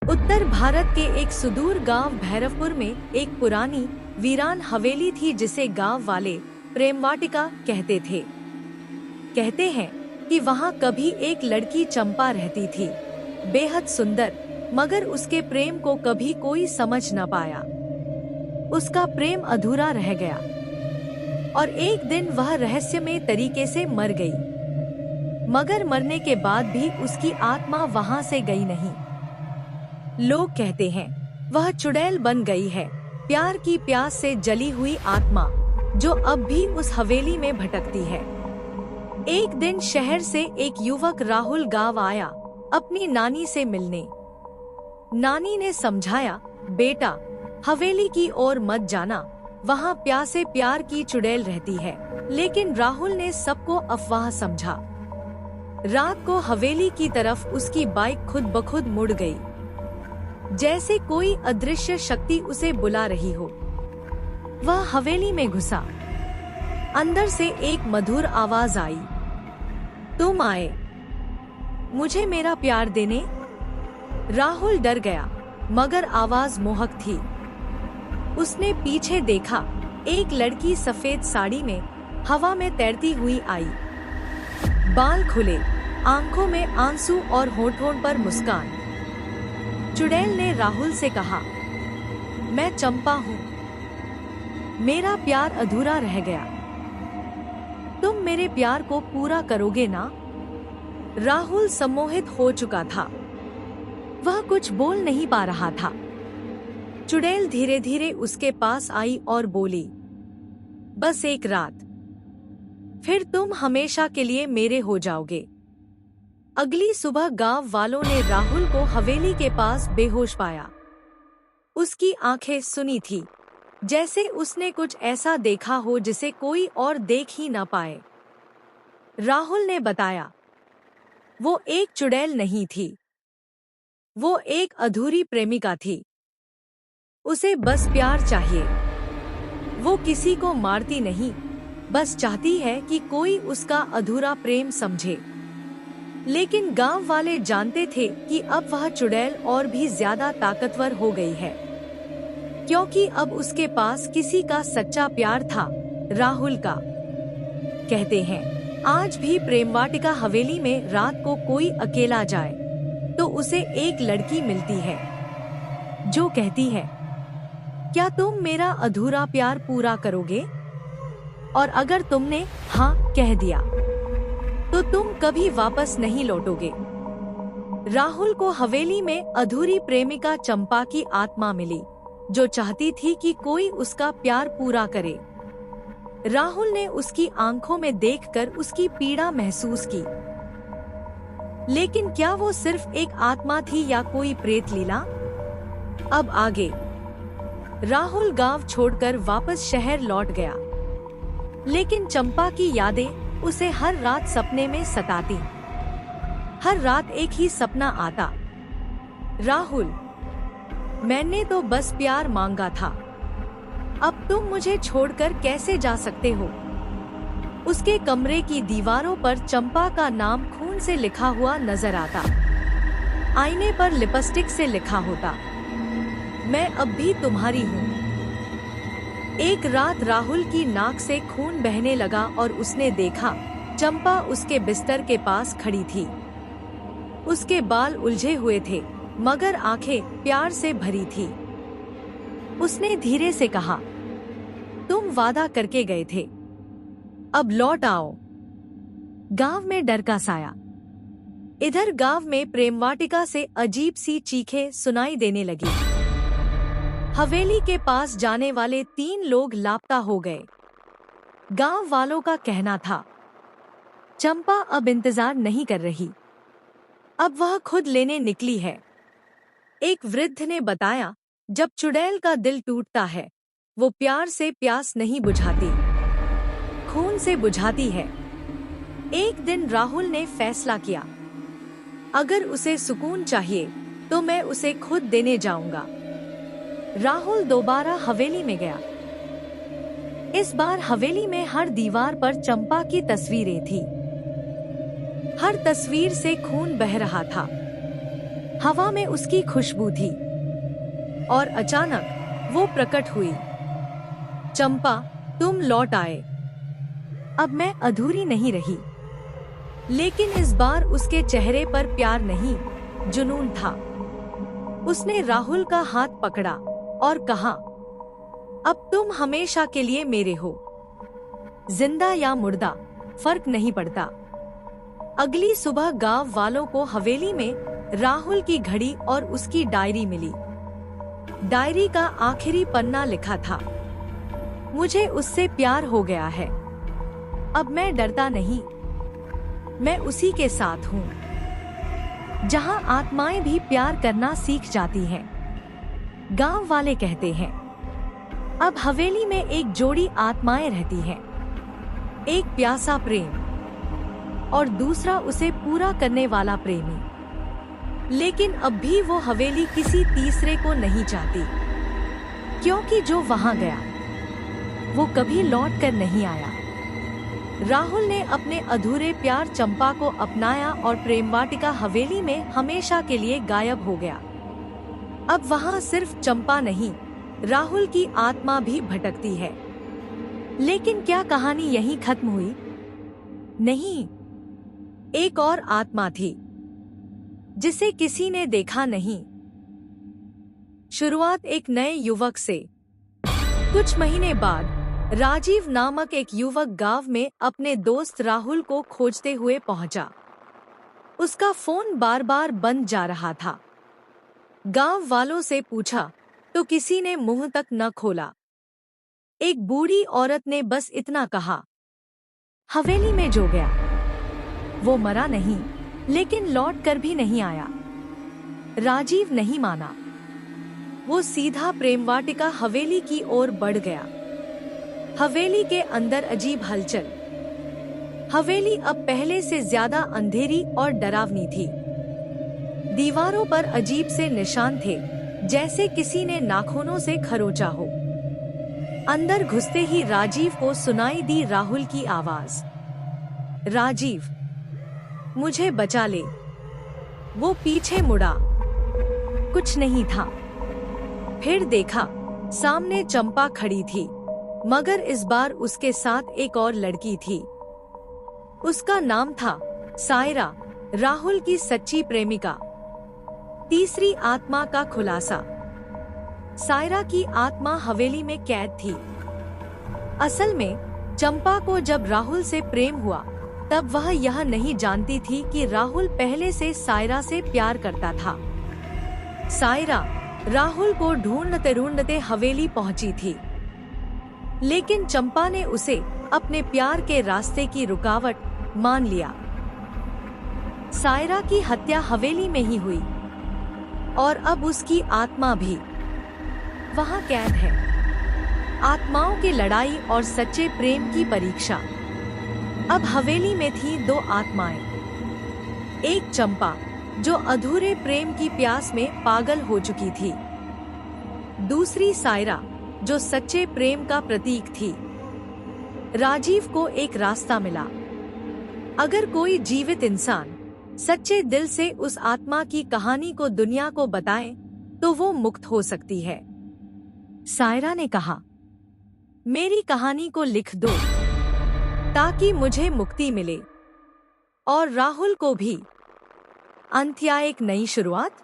उत्तर भारत के एक सुदूर गांव भैरवपुर में एक पुरानी वीरान हवेली थी जिसे गांव वाले प्रेमवाटिका कहते थे। कहते हैं कि वहां कभी एक लड़की चंपा रहती थी, बेहद सुंदर, मगर उसके प्रेम को कभी कोई समझ न पाया। उसका प्रेम अधूरा रह गया और एक दिन वह रहस्यमय तरीके से मर गई। मगर मरने के बाद भी उसकी आत्मा वहां से गई नहीं। लोग कहते हैं वह चुड़ैल बन गई है, प्यार की प्यास से जली हुई आत्मा जो अब भी उस हवेली में भटकती है। एक दिन शहर से एक युवक राहुल गांव आया अपनी नानी से मिलने। नानी ने समझाया, बेटा हवेली की ओर मत जाना, वहाँ प्यासे प्यार की चुड़ैल रहती है। लेकिन राहुल ने सबको अफवाह समझा। रात को हवेली की तरफ उसकी बाइक खुद ब खुद मुड़ गई, जैसे कोई अदृश्य शक्ति उसे बुला रही हो। वह हवेली में घुसा। अंदर से एक मधुर आवाज आई, तुम आए मुझे मेरा प्यार देने। राहुल डर गया, मगर आवाज मोहक थी। उसने पीछे देखा, एक लड़की सफेद साड़ी में हवा में तैरती हुई आई। बाल खुले, आंखों में आंसू और होठों पर मुस्कान। चुड़ैल ने राहुल से कहा, मैं चंपा हूँ, मेरा प्यार अधूरा रह गया, तुम मेरे प्यार को पूरा करोगे ना? राहुल सम्मोहित हो चुका था, वह कुछ बोल नहीं पा रहा था। चुड़ैल धीरे धीरे उसके पास आई और बोली, बस एक रात, फिर तुम हमेशा के लिए मेरे हो जाओगे। अगली सुबह गांव वालों ने राहुल को हवेली के पास बेहोश पाया। उसकी आंखें सुनी थी, जैसे उसने कुछ ऐसा देखा हो जिसे कोई और देख ही न पाए। राहुल ने बताया, वो एक चुड़ैल नहीं थी, वो एक अधूरी प्रेमिका थी। उसे बस प्यार चाहिए। वो किसी को मारती नहीं, बस चाहती है कि कोई उसका अधूरा प्रेम समझे। लेकिन गांव वाले जानते थे कि अब वह चुड़ैल और भी ज्यादा ताकतवर हो गई है, क्योंकि अब उसके पास किसी का सच्चा प्यार था, राहुल का। कहते हैं आज भी प्रेमवाटिका हवेली में रात को कोई अकेला जाए तो उसे एक लड़की मिलती है जो कहती है, क्या तुम मेरा अधूरा प्यार पूरा करोगे? और अगर तुमने हाँ कह दिया तो तुम कभी वापस नहीं लौटोगे। राहुल को हवेली में अधूरी प्रेमिका चंपा की आत्मा मिली, जो चाहती थी कि कोई उसका प्यार पूरा करे। राहुल ने उसकी आंखों में देखकर उसकी पीड़ा महसूस की। लेकिन क्या वो सिर्फ एक आत्मा थी या कोई प्रेत लीला? अब आगे। राहुल गांव छोड़कर वापस शहर लौट गया, लेकिन चंपा की यादें उसे हर रात सपने में सताती। हर रात एक ही सपना आता, राहुल, मैंने तो बस प्यार मांगा था, अब तुम मुझे छोड़कर कैसे जा सकते हो? उसके कमरे की दीवारों पर चंपा का नाम खून से लिखा हुआ नजर आता। आईने पर लिपस्टिक से लिखा होता, मैं अब भी तुम्हारी हूँ। एक रात राहुल की नाक से खून बहने लगा और उसने देखा चंपा उसके बिस्तर के पास खड़ी थी। उसके बाल उलझे हुए थे, मगर आंखें प्यार से भरी थी। उसने धीरे से कहा, तुम वादा करके गए थे, अब लौट आओ। गांव में डर का साया। इधर गांव में प्रेमवाटिका से अजीब सी चीखें सुनाई देने लगी। हवेली के पास जाने वाले 3 लोग लापता हो गए। गांव वालों का कहना था, चंपा अब इंतजार नहीं कर रही, अब वह खुद लेने निकली है। एक वृद्ध ने बताया, जब चुड़ैल का दिल टूटता है, वो प्यार से प्यास नहीं बुझाती, खून से बुझाती है। एक दिन राहुल ने फैसला किया, अगर उसे सुकून चाहिए तो मैं उसे खुद देने जाऊंगा। राहुल दोबारा हवेली में गया। इस बार हवेली में हर दीवार पर चंपा की तस्वीरें थी। हर तस्वीर से खून बह रहा था। हवा में उसकी खुशबू थी और अचानक वो प्रकट हुई। चंपा, तुम लौट आए। अब मैं अधूरी नहीं रही। लेकिन इस बार उसके चेहरे पर प्यार नहीं, जुनून था। उसने राहुल का हाथ पकड़ा और कहा, अब तुम हमेशा के लिए मेरे हो। जिंदा या मुर्दा फर्क नहीं पड़ता। अगली सुबह गांव वालों को हवेली में राहुल की घड़ी और उसकी डायरी मिली। डायरी का आखिरी पन्ना लिखा था, मुझे उससे प्यार हो गया है। अब मैं डरता नहीं, मैं उसी के साथ हूँ, जहाँ आत्माएं भी प्यार करना सीख जाती हैं। गांव वाले कहते हैं, अब हवेली में एक जोड़ी आत्माएं रहती हैं, एक प्यासा प्रेम और दूसरा उसे पूरा करने वाला प्रेमी। लेकिन अब भी वो हवेली किसी तीसरे को नहीं चाहती, क्योंकि जो वहां गया वो कभी लौट कर नहीं आया। राहुल ने अपने अधूरे प्यार चंपा को अपनाया और प्रेमवाटिका हवेली में हमेशा के लिए गायब हो गया। अब वहां सिर्फ चंपा नहीं, राहुल की आत्मा भी भटकती है। लेकिन क्या कहानी यहीं खत्म हुई? नहीं, एक और आत्मा थी जिसे किसी ने देखा नहीं। शुरुआत एक नए युवक से। कुछ महीने बाद राजीव नामक एक युवक गांव में अपने दोस्त राहुल को खोजते हुए पहुंचा। उसका फोन बार बार बंद जा रहा था। गांव वालों से पूछा तो किसी ने मुंह तक न खोला। एक बूढ़ी औरत ने बस इतना कहा, हवेली में जो गया वो मरा नहीं, लेकिन लौट कर भी नहीं आया। राजीव नहीं माना। वो सीधा प्रेमवाटिका हवेली की ओर बढ़ गया। हवेली के अंदर अजीब हलचल। हवेली अब पहले से ज्यादा अंधेरी और डरावनी थी। दीवारों पर अजीब से निशान थे, जैसे किसी ने नाखूनों से खरोचा हो। अंदर घुसते ही राजीव को सुनाई दी राहुल की आवाज, राजीव, मुझे बचा ले। वो पीछे मुड़ा, कुछ नहीं था। फिर देखा, सामने चंपा खड़ी थी, मगर इस बार उसके साथ एक और लड़की थी। उसका नाम था सायरा, राहुल की सच्ची प्रेमिका। तीसरी आत्मा का खुलासा। सायरा की आत्मा हवेली में कैद थी। असल में चंपा को जब राहुल से प्रेम हुआ, तब वह यह नहीं जानती थी कि राहुल पहले से सायरा से प्यार करता था। सायरा राहुल को ढूंढते ढूंढते हवेली पहुंची थी, लेकिन चंपा ने उसे अपने प्यार के रास्ते की रुकावट मान लिया। सायरा की हत्या हवेली में ही हुई और अब उसकी आत्मा भी वहां कैद है। आत्माओं की लड़ाई और सच्चे प्रेम की परीक्षा। अब हवेली में थी दो आत्माएं। एक चंपा, जो अधूरे प्रेम की प्यास में पागल हो चुकी थी। दूसरी सायरा, जो सच्चे प्रेम का प्रतीक थी। राजीव को एक रास्ता मिला। अगर कोई जीवित इंसान सच्चे दिल से उस आत्मा की कहानी को दुनिया को बताए, तो वो मुक्त हो सकती है। सायरा ने कहा, मेरी कहानी को लिख दो ताकि मुझे मुक्ति मिले और राहुल को भी। अंत या एक नई शुरुआत।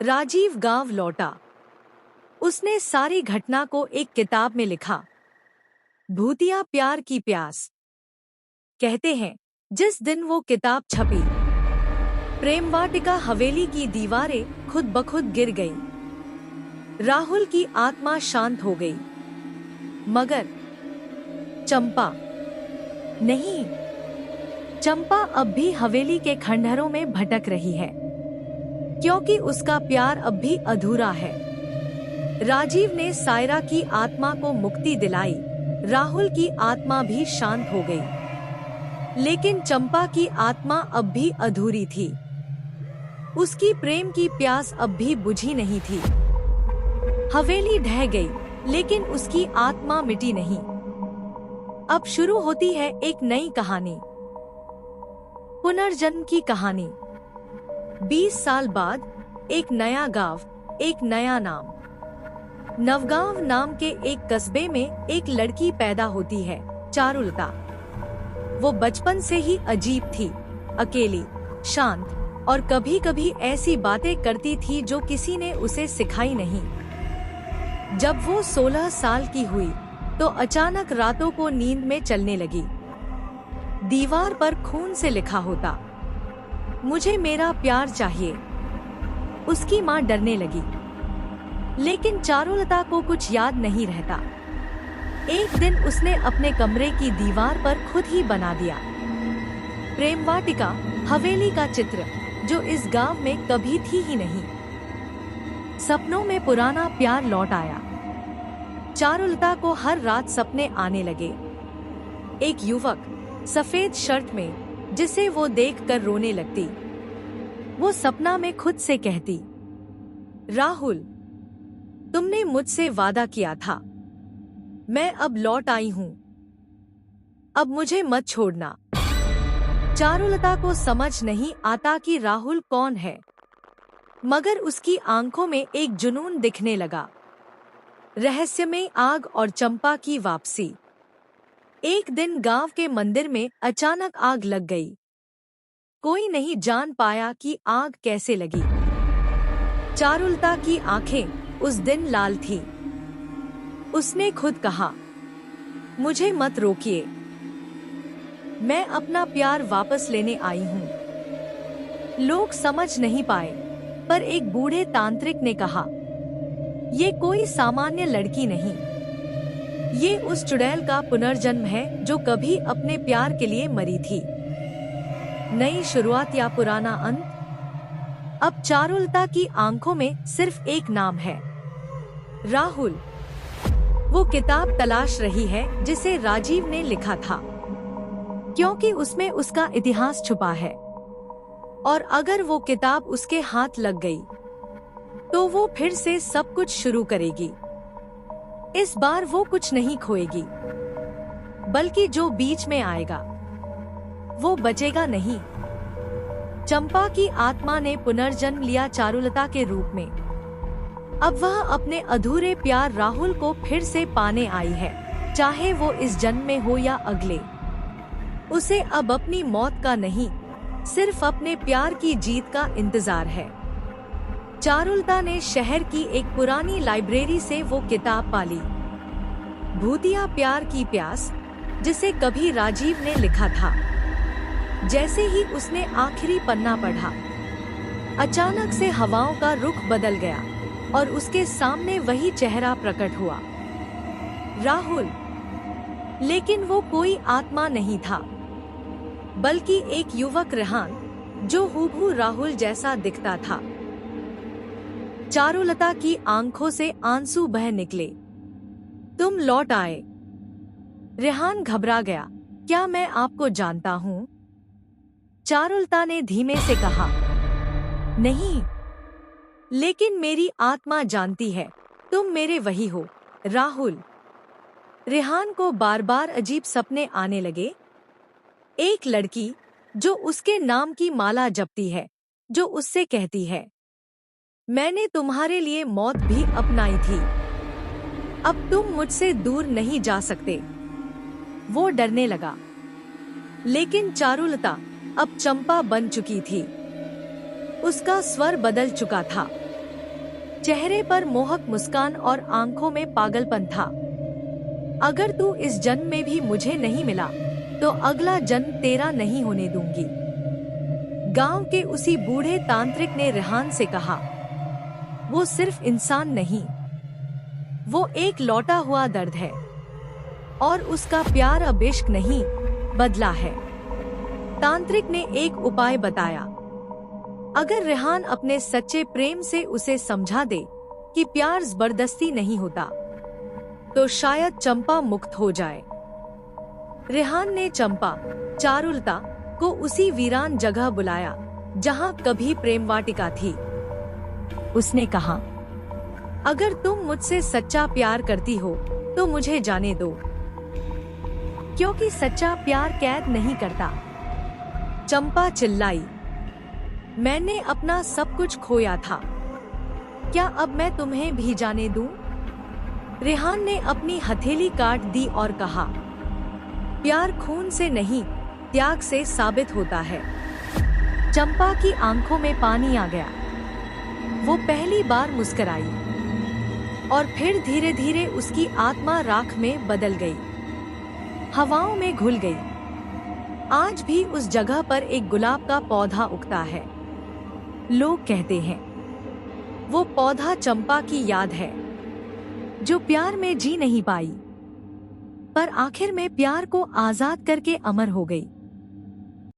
राजीव गांव लौटा। उसने सारी घटना को एक किताब में लिखा, भूतिया प्यार की प्यास। कहते हैं, जिस दिन वो किताब छपी, प्रेमवाटिका हवेली की दीवारें खुद ब खुद गिर गईं। राहुल की आत्मा शांत हो गई, मगर चंपा नहीं। चंपा अब भी हवेली के खंडहरों में भटक रही है, क्योंकि उसका प्यार अब भी अधूरा है। राजीव ने सायरा की आत्मा को मुक्ति दिलाई, राहुल की आत्मा भी शांत हो गई, लेकिन चंपा की आत्मा अब भी अधूरी थी। उसकी प्रेम की प्यास अब भी बुझी नहीं थी। हवेली ढह गई, लेकिन उसकी आत्मा मिटी नहीं। अब शुरू होती है एक नई कहानी, पुनर्जन्म की कहानी। 20 साल बाद एक नया गांव, एक नया नाम। नवगांव नाम के एक कस्बे में एक लड़की पैदा होती है, चारुलता। वो बचपन से ही अजीब थी, अकेली, शांत और कभी कभी ऐसी बातें करती थी जो किसी ने उसे सिखाई नहीं। जब वो 16 साल की हुई तो अचानक रातों को नींद में चलने लगी। दीवार पर खून से लिखा होता, मुझे मेरा प्यार चाहिए। उसकी माँ डरने लगी, लेकिन चारुलता को कुछ याद नहीं रहता। एक दिन उसने अपने कमरे की दीवार पर खुद ही बना दिया प्रेमवाटिका, हवेली का चित्र, जो इस गांव में कभी थी ही नहीं। सपनों में पुराना प्यार लौट आया। चारुलता को हर रात सपने आने लगे। एक युवक सफेद शर्ट में, जिसे वो देखकर रोने लगती। वो सपना में खुद से कहती, राहुल, तुमने मुझसे वादा किया था, मैं अब लौट आई हूँ, अब मुझे मत छोड़ना। चारुलता को समझ नहीं आता कि राहुल कौन है, मगर उसकी आंखों में एक जुनून दिखने लगा। रहस्यमय आग और चंपा की वापसी। एक दिन गांव के मंदिर में अचानक आग लग गई। कोई नहीं जान पाया कि आग कैसे लगी। चारुलता की आंखें उस दिन लाल थी। उसने खुद कहा, मुझे मत रोकिए, मैं अपना प्यार वापस लेने आई हूँ। लोग समझ नहीं पाए, पर एक बूढ़े तांत्रिक ने कहा, ये कोई सामान्य लड़की नहीं, ये उस चुड़ैल का पुनर्जन्म है जो कभी अपने प्यार के लिए मरी थी। नई शुरुआत या पुराना अंत? अब चारुलता की आंखों में सिर्फ एक नाम है, राहुल। वो किताब तलाश रही है जिसे राजीव ने लिखा था, क्योंकि उसमें उसका इतिहास छुपा है। और अगर वो किताब उसके हाथ लग गई, तो वो फिर से सब कुछ शुरू करेगी। इस बार वो कुछ नहीं खोएगी, बल्कि जो बीच में आएगा वो बचेगा नहीं। चंपा की आत्मा ने पुनर्जन्म लिया चारुलता के रूप में। अब वह अपने अधूरे प्यार राहुल को फिर से पाने आई है, चाहे वो इस जन्म में हो या अगले। उसे अब अपनी मौत का नहीं, सिर्फ अपने प्यार की जीत का इंतजार है। चारुलता ने शहर की एक पुरानी लाइब्रेरी से वो किताब पाली, भूतिया प्यार की प्यास, जिसे कभी राजीव ने लिखा था। जैसे ही उसने आखिरी पन्ना पढ़ा, अचानक से हवाओं का रुख बदल गया और उसके सामने वही चेहरा प्रकट हुआ, राहुल। लेकिन वो कोई आत्मा नहीं था, बल्कि एक युवक रेहान, जो हूबहू राहुल जैसा दिखता था। चारुलता की आंखों से आंसू बह निकले। तुम लौट आए। रेहान घबरा गया। क्या मैं आपको जानता हूँ? चारुलता ने धीमे से कहा, नहीं, लेकिन मेरी आत्मा जानती है, तुम मेरे वही हो, राहुल। रेहान को बार बार अजीब सपने आने लगे। एक लड़की जो उसके नाम की माला जपती है, जो उससे कहती है, मैंने तुम्हारे लिए मौत भी अपनाई थी, अब तुम मुझसे दूर नहीं जा सकते। वो डरने लगा, लेकिन चारुलता अब चंपा बन चुकी थी। उसका स्वर बदल चुका था, चेहरे पर मोहक मुस्कान और आंखों में पागलपन था। अगर तू इस जन्म में भी मुझे नहीं मिला, तो अगला जन्म तेरा नहीं होने दूंगी। गांव के उसी बूढ़े तांत्रिक ने रेहान से कहा, वो सिर्फ इंसान नहीं, वो एक लौटा हुआ दर्द है, और उसका प्यार अब इश्क नहीं, बदला है। तांत्रिक ने एक उपाय बताया, अगर रेहान अपने सच्चे प्रेम से उसे समझा दे कि प्यार जबरदस्ती नहीं होता, तो शायद चंपा मुक्त हो जाए। रेहान ने चंपा, चारुलता को उसी वीरान जगह बुलाया जहां कभी प्रेमवाटिका थी। उसने कहा, अगर तुम मुझसे सच्चा प्यार करती हो तो मुझे जाने दो, क्योंकि सच्चा प्यार कैद नहीं करता। चंपा चिल्लाई, मैंने अपना सब कुछ खोया था, क्या अब मैं तुम्हें भी जाने दूं? रेहान ने अपनी हथेली काट दी और कहा, प्यार खून से नहीं, त्याग से साबित होता है। चंपा की आंखों में पानी आ गया। वो पहली बार मुस्कुराई और फिर धीरे धीरे उसकी आत्मा राख में बदल गई, हवाओं में घुल गई। आज भी उस जगह पर एक गुलाब का पौधा उगता है। लोग कहते हैं वो पौधा चंपा की याद है, जो प्यार में जी नहीं पाई, पर आखिर में प्यार को आजाद करके अमर हो गई।